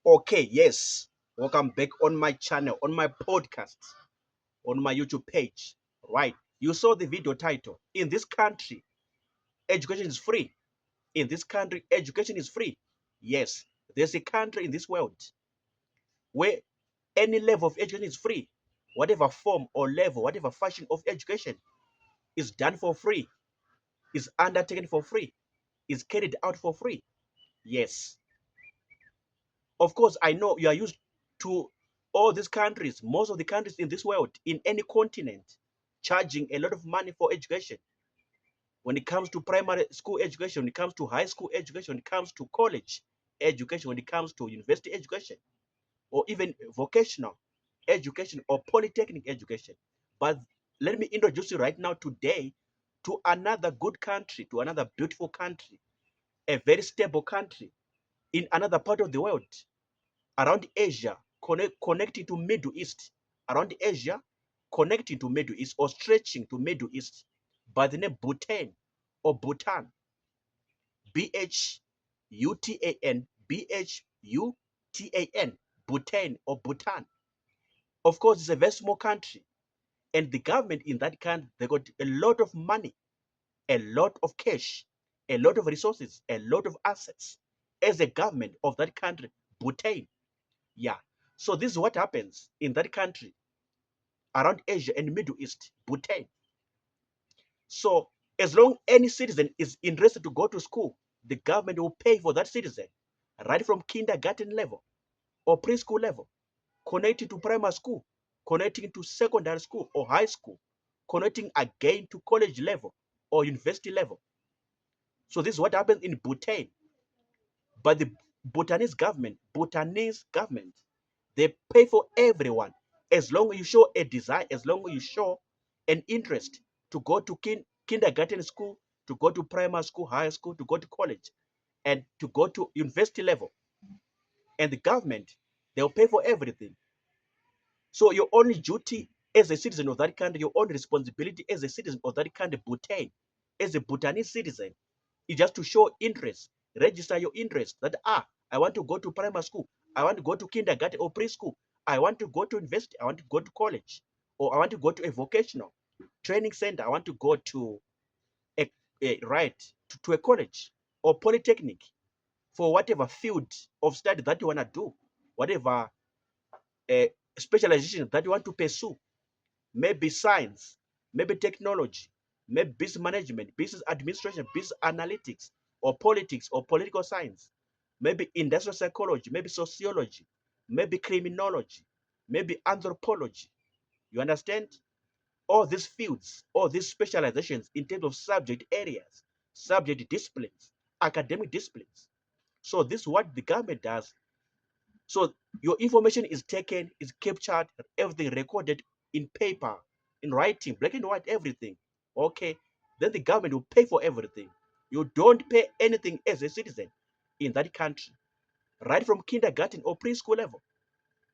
Okay, yes. Welcome back on my channel, on my podcast, on my YouTube page. Right. You saw the video title. In this country, education is free. In this country, education is free. Yes. There's a country in this world where any level of education is free. Whatever form or level, whatever fashion of education is done for free, is undertaken for free, is carried out for free. Yes. Of course, I know you are used to all these countries, most of the countries in this world, in any continent, charging a lot of money for education. When it comes to primary school education, when it comes to high school education, when it comes to college education, when it comes to university education, or even vocational education or polytechnic education. But let me introduce you right now today to another good country, to another beautiful country, a very stable country in another part of the world, around Asia, connecting to Middle East, around Asia, connecting to Middle East or stretching to Middle East by the name Bhutan or Bhutan, Bhutan, Bhutan, Bhutan or Bhutan. Of course, it's a very small country, and the government in that country, they got a lot of money, a lot of cash, a lot of resources, a lot of assets as a government of that country, Bhutan. Yeah. So this is what happens in that country around Asia and Middle East, Bhutan. So as long any citizen is interested to go to school, the government will pay for that citizen right from kindergarten level or preschool level, connecting to primary school, connecting to secondary school or high school, connecting again to college level or university level. So this is what happens in Bhutan. But the Bhutanese government, they pay for everyone as long as you show a desire, as long as you show an interest to go to kindergarten school, to go to primary school, high school, to go to college, and to go to university level. And the government, they'll pay for everything. So your only duty as a citizen of that country, your only responsibility as a citizen of that country, Bhutan, as a Bhutanese citizen, is just to show interest, register your interest that I want to go to primary school, I want to go to kindergarten or preschool, I want to go to university, I want to go to college, or I want to go to a vocational training center, I want to go to to a college or polytechnic for whatever field of study that you want to do, whatever uh, specialization that you want to pursue. Maybe science, maybe technology, maybe business management, business administration, business analytics, or politics or political science, maybe industrial psychology, maybe sociology, maybe criminology, maybe anthropology. You understand? All these fields, all these specializations in terms of subject areas, subject disciplines, academic disciplines. So this is what the government does. So your information is taken, is captured, everything recorded in paper, in writing, black and white, everything. Okay. Then the government will pay for everything. You don't pay anything as a citizen in that country, right from kindergarten or preschool level,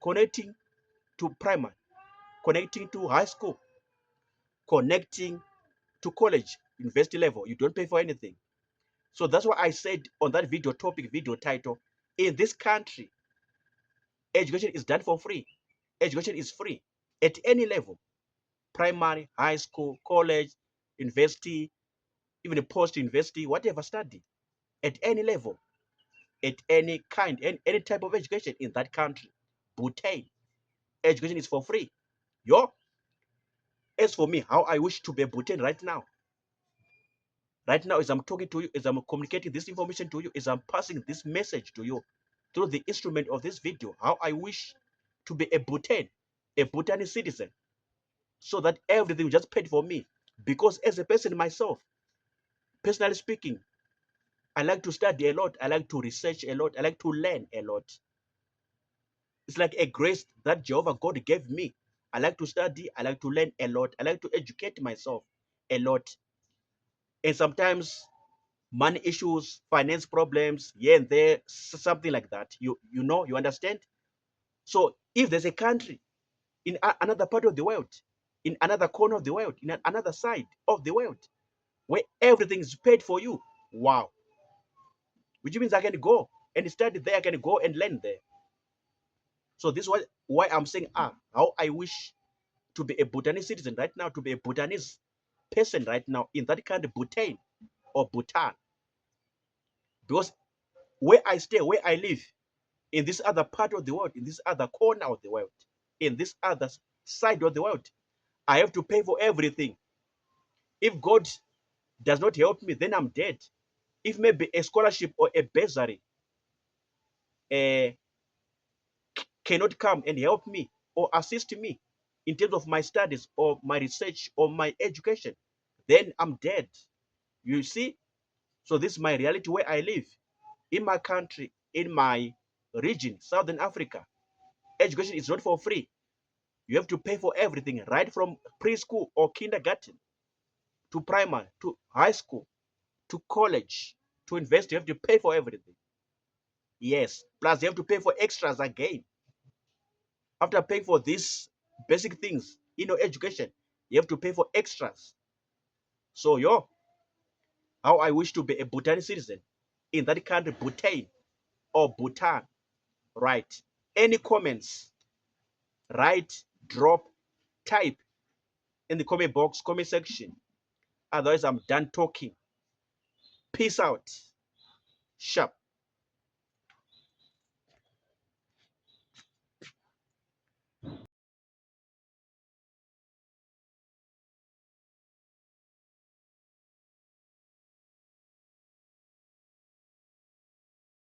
connecting to primary, connecting to high school, connecting to college, university level. You don't pay for anything. So that's why I said on that video topic, video title, in this country, education is done for free. Education is free at any level, primary, high school, college, university, even a post-university, whatever study, at any level, at any kind, any type of education in that country. Bhutan, education is for free. Yo, as for me, how I wish to be a Bhutan right now, as I'm talking to you, as I'm communicating this information to you, as I'm passing this message to you through the instrument of this video, how I wish to be a Bhutanese citizen, so that everything just paid for me. Because as a person myself, personally speaking, I like to study a lot. I like to research a lot. I like to learn a lot. It's like a grace that Jehovah God gave me. I like to study. I like to learn a lot. I like to educate myself a lot. And sometimes money issues, finance problems, here and there, something like that. You understand? So if there's a country in another part of the world, in another corner of the world, in another side of the world, where everything is paid for you, wow, which means I can go and study there, I can go and learn there. So this is why I'm saying, how I wish to be a Bhutanese citizen right now, to be a Bhutanese person right now in that country, Bhutan or Bhutan. Because where I stay, where I live, in this other part of the world, in this other corner of the world, in this other side of the world, I have to pay for everything. If God does not help me, then I'm dead. If maybe a scholarship or a bursary uh, cannot come and help me or assist me in terms of my studies or my research or my education, then I'm dead. You see? So this is my reality where I live. In my country, in my region, Southern Africa, education is not for free. You have to pay for everything, right from preschool or kindergarten to primary to high school to college to university. You have to pay for everything. Yes. Plus, you have to pay for extras again. After paying for these basic things in your education, you have to pay for extras. So, how I wish to be a Bhutanese citizen in that country, Bhutan or Bhutan, right? Any comments, write, drop, type in the comment box, comment section. Otherwise, I'm done talking. Peace out. Sharp.